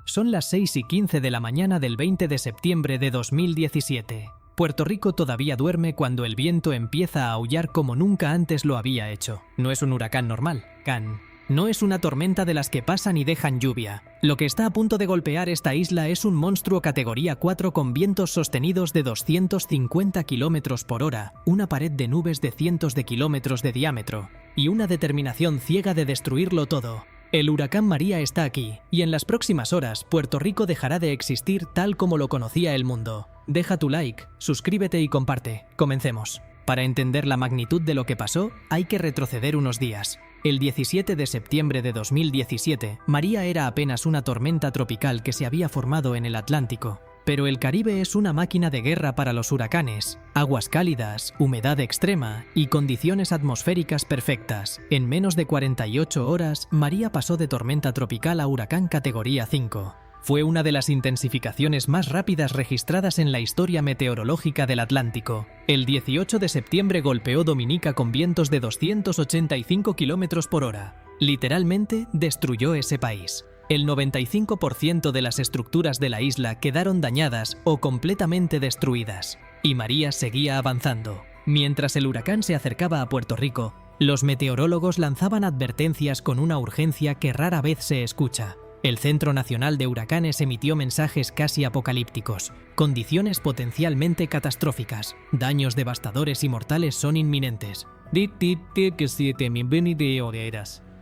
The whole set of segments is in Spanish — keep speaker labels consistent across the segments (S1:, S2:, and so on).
S1: Son las 6:15 de la mañana del 20 de septiembre de 2017. Puerto Rico todavía duerme cuando el viento empieza a aullar como nunca antes lo había hecho. No es un huracán normal, Can. No es una tormenta de las que pasan y dejan lluvia. Lo que está a punto de golpear esta isla es un monstruo categoría 4 con vientos sostenidos de 250 km por hora, una pared de nubes de cientos de kilómetros de diámetro y una determinación ciega de destruirlo todo. El huracán María está aquí, y en las próximas horas Puerto Rico dejará de existir tal como lo conocía el mundo. Deja tu like, suscríbete y comparte. Comencemos. Para entender la magnitud de lo que pasó, hay que retroceder unos días. El 17 de septiembre de 2017, María era apenas una tormenta tropical que se había formado en el Atlántico. Pero el Caribe es una máquina de guerra para los huracanes. Aguas cálidas, humedad extrema y condiciones atmosféricas perfectas. En menos de 48 horas, María pasó de tormenta tropical a huracán categoría 5. Fue una de las intensificaciones más rápidas registradas en la historia meteorológica del Atlántico. El 18 de septiembre golpeó Dominica con vientos de 285 km por hora. Literalmente destruyó ese país. El 95% de las estructuras de la isla quedaron dañadas o completamente destruidas. Y María seguía avanzando. Mientras el huracán se acercaba a Puerto Rico, los meteorólogos lanzaban advertencias con una urgencia que rara vez se escucha. El Centro Nacional de Huracanes emitió mensajes casi apocalípticos. Condiciones potencialmente catastróficas. Daños devastadores y mortales son inminentes.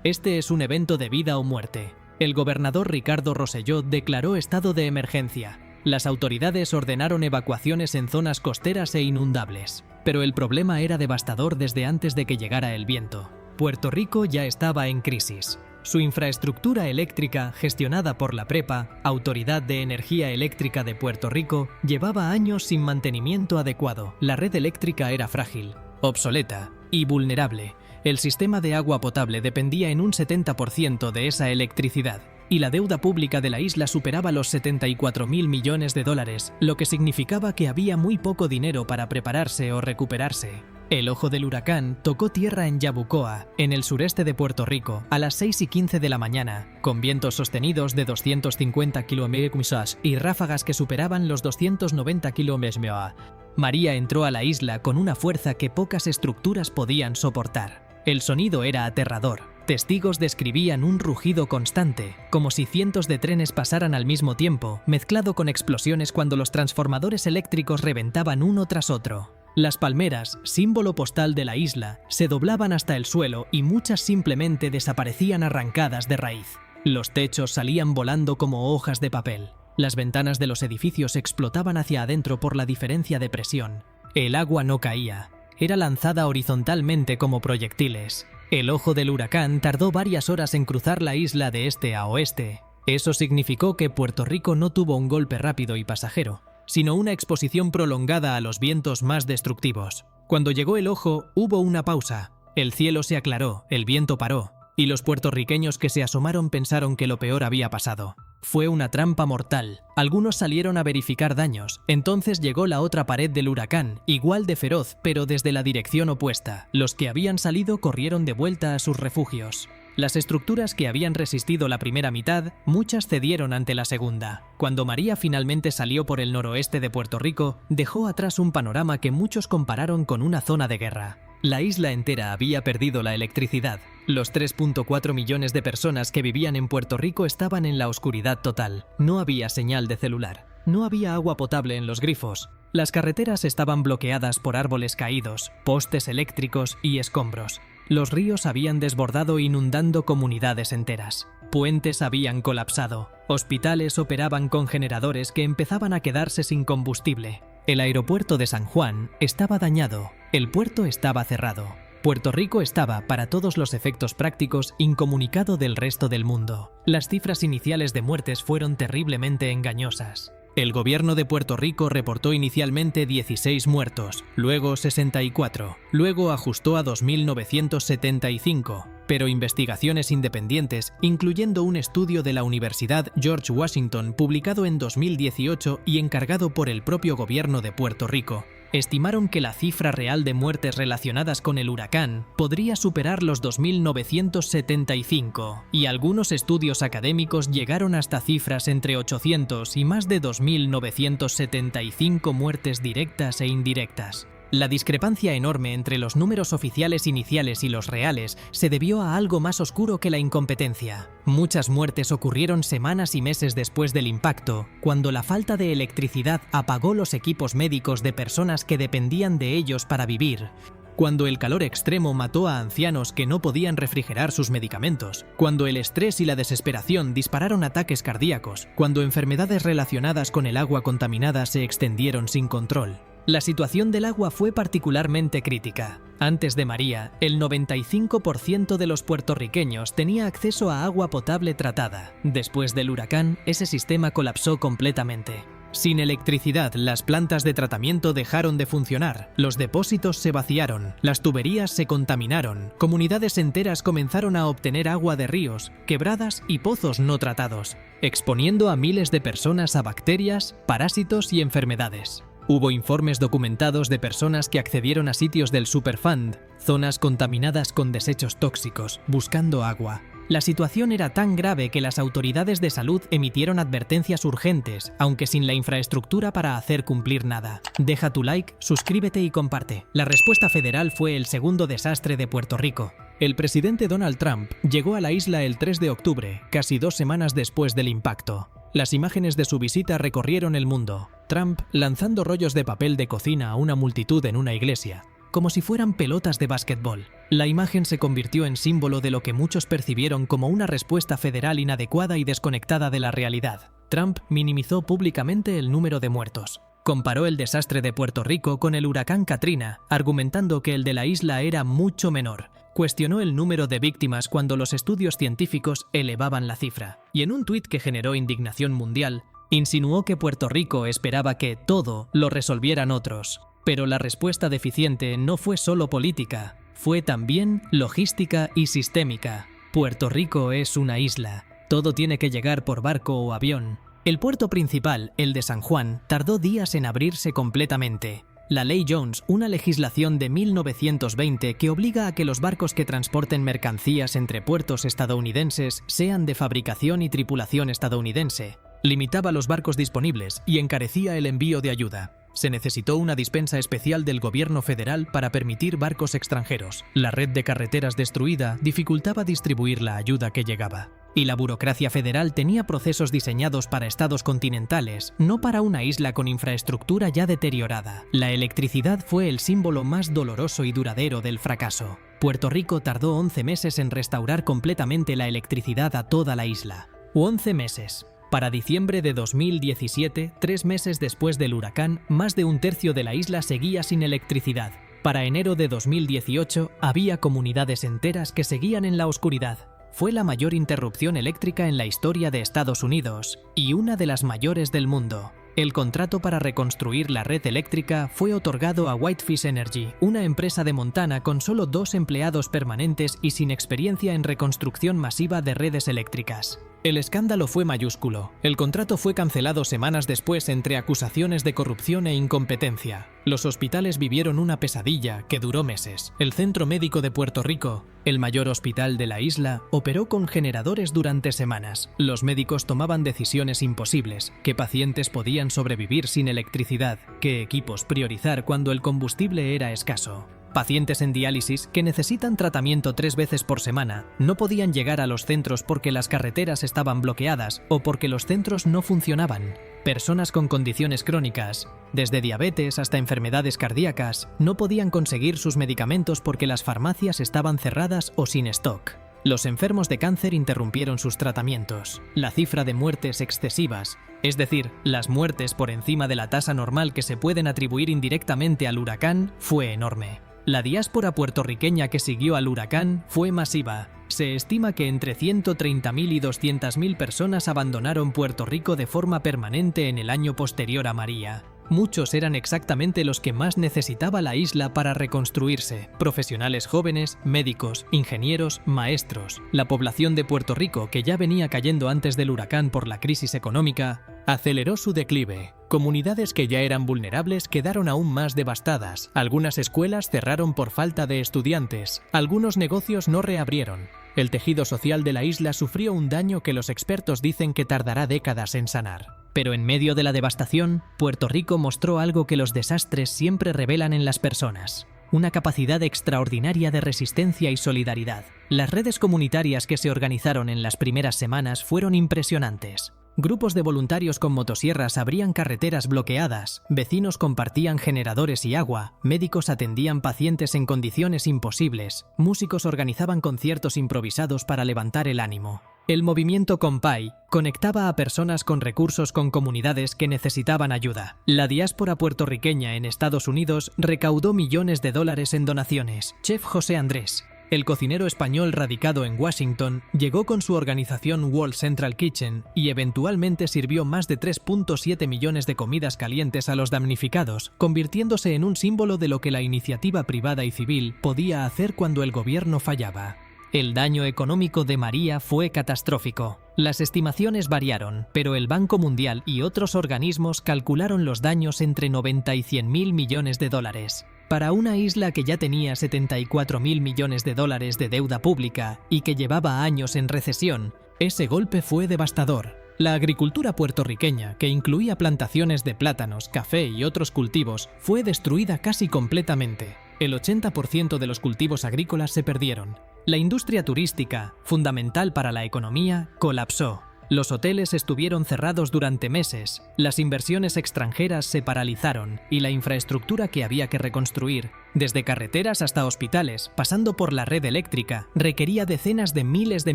S1: Este es un evento de vida o muerte. El gobernador Ricardo Rosselló declaró estado de emergencia. Las autoridades ordenaron evacuaciones en zonas costeras e inundables. Pero el problema era devastador desde antes de que llegara el viento. Puerto Rico ya estaba en crisis. Su infraestructura eléctrica, gestionada por la PREPA, Autoridad de Energía Eléctrica de Puerto Rico, llevaba años sin mantenimiento adecuado. La red eléctrica era frágil, obsoleta y vulnerable. El sistema de agua potable dependía en un 70% de esa electricidad, y la deuda pública de la isla superaba los 74.000 millones de dólares, lo que significaba que había muy poco dinero para prepararse o recuperarse. El ojo del huracán tocó tierra en Yabucoa, en el sureste de Puerto Rico, a las 6:15 de la mañana, con vientos sostenidos de 250 km/h y ráfagas que superaban los 290 km/h. María entró a la isla con una fuerza que pocas estructuras podían soportar. El sonido era aterrador. Testigos describían un rugido constante, como si cientos de trenes pasaran al mismo tiempo, mezclado con explosiones cuando los transformadores eléctricos reventaban uno tras otro. Las palmeras, símbolo postal de la isla, se doblaban hasta el suelo y muchas simplemente desaparecían arrancadas de raíz. Los techos salían volando como hojas de papel. Las ventanas de los edificios explotaban hacia adentro por la diferencia de presión. El agua no caía. Era lanzada horizontalmente como proyectiles. El ojo del huracán tardó varias horas en cruzar la isla de este a oeste. Eso significó que Puerto Rico no tuvo un golpe rápido y pasajero, sino una exposición prolongada a los vientos más destructivos. Cuando llegó el ojo, hubo una pausa. El cielo se aclaró, el viento paró, y los puertorriqueños que se asomaron pensaron que lo peor había pasado. Fue una trampa mortal. Algunos salieron a verificar daños. Entonces llegó la otra pared del huracán, igual de feroz, pero desde la dirección opuesta. Los que habían salido corrieron de vuelta a sus refugios. Las estructuras que habían resistido la primera mitad, muchas cedieron ante la segunda. Cuando María finalmente salió por el noroeste de Puerto Rico, dejó atrás un panorama que muchos compararon con una zona de guerra. La isla entera había perdido la electricidad. Los 3.4 millones de personas que vivían en Puerto Rico estaban en la oscuridad total. No había señal de celular. No había agua potable en los grifos. Las carreteras estaban bloqueadas por árboles caídos, postes eléctricos y escombros. Los ríos habían desbordado inundando comunidades enteras. Puentes habían colapsado. Hospitales operaban con generadores que empezaban a quedarse sin combustible. El aeropuerto de San Juan estaba dañado. El puerto estaba cerrado. Puerto Rico estaba, para todos los efectos prácticos, incomunicado del resto del mundo. Las cifras iniciales de muertes fueron terriblemente engañosas. El gobierno de Puerto Rico reportó inicialmente 16 muertos, luego 64, luego ajustó a 2.975, pero investigaciones independientes, incluyendo un estudio de la Universidad George Washington publicado en 2018 y encargado por el propio gobierno de Puerto Rico, estimaron que la cifra real de muertes relacionadas con el huracán podría superar los 2.975, y algunos estudios académicos llegaron hasta cifras entre 800 y más de 2.975 muertes directas e indirectas. La discrepancia enorme entre los números oficiales iniciales y los reales se debió a algo más oscuro que la incompetencia. Muchas muertes ocurrieron semanas y meses después del impacto, cuando la falta de electricidad apagó los equipos médicos de personas que dependían de ellos para vivir, cuando el calor extremo mató a ancianos que no podían refrigerar sus medicamentos, cuando el estrés y la desesperación dispararon ataques cardíacos, cuando enfermedades relacionadas con el agua contaminada se extendieron sin control. La situación del agua fue particularmente crítica. Antes de María, el 95% de los puertorriqueños tenía acceso a agua potable tratada. Después del huracán, ese sistema colapsó completamente. Sin electricidad, las plantas de tratamiento dejaron de funcionar, los depósitos se vaciaron, las tuberías se contaminaron, comunidades enteras comenzaron a obtener agua de ríos, quebradas y pozos no tratados, exponiendo a miles de personas a bacterias, parásitos y enfermedades. Hubo informes documentados de personas que accedieron a sitios del Superfund, zonas contaminadas con desechos tóxicos, buscando agua. La situación era tan grave que las autoridades de salud emitieron advertencias urgentes, aunque sin la infraestructura para hacer cumplir nada. Deja tu like, suscríbete y comparte. La respuesta federal fue el segundo desastre de Puerto Rico. El presidente Donald Trump llegó a la isla el 3 de octubre, casi 2 semanas después del impacto. Las imágenes de su visita recorrieron el mundo. Trump lanzando rollos de papel de cocina a una multitud en una iglesia, como si fueran pelotas de básquetbol. La imagen se convirtió en símbolo de lo que muchos percibieron como una respuesta federal inadecuada y desconectada de la realidad. Trump minimizó públicamente el número de muertos. Comparó el desastre de Puerto Rico con el huracán Katrina, argumentando que el de la isla era mucho menor. Cuestionó el número de víctimas cuando los estudios científicos elevaban la cifra. Y en un tuit que generó indignación mundial, insinuó que Puerto Rico esperaba que todo lo resolvieran otros. Pero la respuesta deficiente no fue solo política, fue también logística y sistémica. Puerto Rico es una isla. Todo tiene que llegar por barco o avión. El puerto principal, el de San Juan, tardó días en abrirse completamente. La Ley Jones, una legislación de 1920 que obliga a que los barcos que transporten mercancías entre puertos estadounidenses sean de fabricación y tripulación estadounidense, limitaba los barcos disponibles y encarecía el envío de ayuda. Se necesitó una dispensa especial del gobierno federal para permitir barcos extranjeros. La red de carreteras destruida dificultaba distribuir la ayuda que llegaba. Y la burocracia federal tenía procesos diseñados para estados continentales, no para una isla con infraestructura ya deteriorada. La electricidad fue el símbolo más doloroso y duradero del fracaso. Puerto Rico tardó 11 meses en restaurar completamente la electricidad a toda la isla. 11 meses. Para diciembre de 2017, 3 meses después del huracán, más de un tercio de la isla seguía sin electricidad. Para enero de 2018, había comunidades enteras que seguían en la oscuridad. Fue la mayor interrupción eléctrica en la historia de Estados Unidos y una de las mayores del mundo. El contrato para reconstruir la red eléctrica fue otorgado a Whitefish Energy, una empresa de Montana con solo 2 empleados permanentes y sin experiencia en reconstrucción masiva de redes eléctricas. El escándalo fue mayúsculo. El contrato fue cancelado semanas después entre acusaciones de corrupción e incompetencia. Los hospitales vivieron una pesadilla que duró meses. El Centro Médico de Puerto Rico, el mayor hospital de la isla, operó con generadores durante semanas. Los médicos tomaban decisiones imposibles: qué pacientes podían sobrevivir sin electricidad, qué equipos priorizar cuando el combustible era escaso. Pacientes en diálisis que necesitan tratamiento 3 veces por semana no podían llegar a los centros porque las carreteras estaban bloqueadas o porque los centros no funcionaban. Personas con condiciones crónicas, desde diabetes hasta enfermedades cardíacas, no podían conseguir sus medicamentos porque las farmacias estaban cerradas o sin stock. Los enfermos de cáncer interrumpieron sus tratamientos. La cifra de muertes excesivas, es decir, las muertes por encima de la tasa normal que se pueden atribuir indirectamente al huracán, fue enorme. La diáspora puertorriqueña que siguió al huracán fue masiva. Se estima que entre 130.000 y 200.000 personas abandonaron Puerto Rico de forma permanente en el año posterior a María. Muchos eran exactamente los que más necesitaba la isla para reconstruirse: profesionales jóvenes, médicos, ingenieros, maestros. La población de Puerto Rico, que ya venía cayendo antes del huracán por la crisis económica, aceleró su declive. Comunidades que ya eran vulnerables quedaron aún más devastadas. Algunas escuelas cerraron por falta de estudiantes. Algunos negocios no reabrieron. El tejido social de la isla sufrió un daño que los expertos dicen que tardará décadas en sanar. Pero en medio de la devastación, Puerto Rico mostró algo que los desastres siempre revelan en las personas: una capacidad extraordinaria de resistencia y solidaridad. Las redes comunitarias que se organizaron en las primeras semanas fueron impresionantes. Grupos de voluntarios con motosierras abrían carreteras bloqueadas, vecinos compartían generadores y agua, médicos atendían pacientes en condiciones imposibles, músicos organizaban conciertos improvisados para levantar el ánimo. El movimiento Compay conectaba a personas con recursos con comunidades que necesitaban ayuda. La diáspora puertorriqueña en Estados Unidos recaudó millones de dólares en donaciones. Chef José Andrés, el cocinero español radicado en Washington, llegó con su organización World Central Kitchen y eventualmente sirvió más de 3.7 millones de comidas calientes a los damnificados, convirtiéndose en un símbolo de lo que la iniciativa privada y civil podía hacer cuando el gobierno fallaba. El daño económico de María fue catastrófico. Las estimaciones variaron, pero el Banco Mundial y otros organismos calcularon los daños entre 90 y 100.000 millones de dólares. Para una isla que ya tenía 74.000 millones de dólares de deuda pública y que llevaba años en recesión, ese golpe fue devastador. La agricultura puertorriqueña, que incluía plantaciones de plátanos, café y otros cultivos, fue destruida casi completamente. El 80% de los cultivos agrícolas se perdieron. La industria turística, fundamental para la economía, colapsó. Los hoteles estuvieron cerrados durante meses, las inversiones extranjeras se paralizaron y la infraestructura que había que reconstruir, desde carreteras hasta hospitales, pasando por la red eléctrica, requería decenas de miles de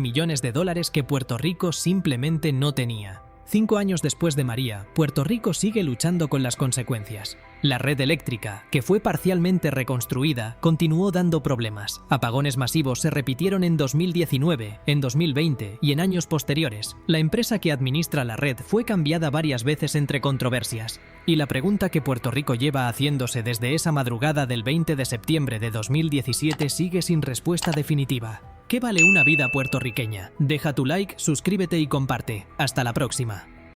S1: millones de dólares que Puerto Rico simplemente no tenía. 5 años después de María, Puerto Rico sigue luchando con las consecuencias. La red eléctrica, que fue parcialmente reconstruida, continuó dando problemas. Apagones masivos se repitieron en 2019, en 2020 y en años posteriores. La empresa que administra la red fue cambiada varias veces entre controversias. Y la pregunta que Puerto Rico lleva haciéndose desde esa madrugada del 20 de septiembre de 2017 sigue sin respuesta definitiva. ¿Qué vale una vida puertorriqueña? Deja tu like, suscríbete y comparte. Hasta la próxima.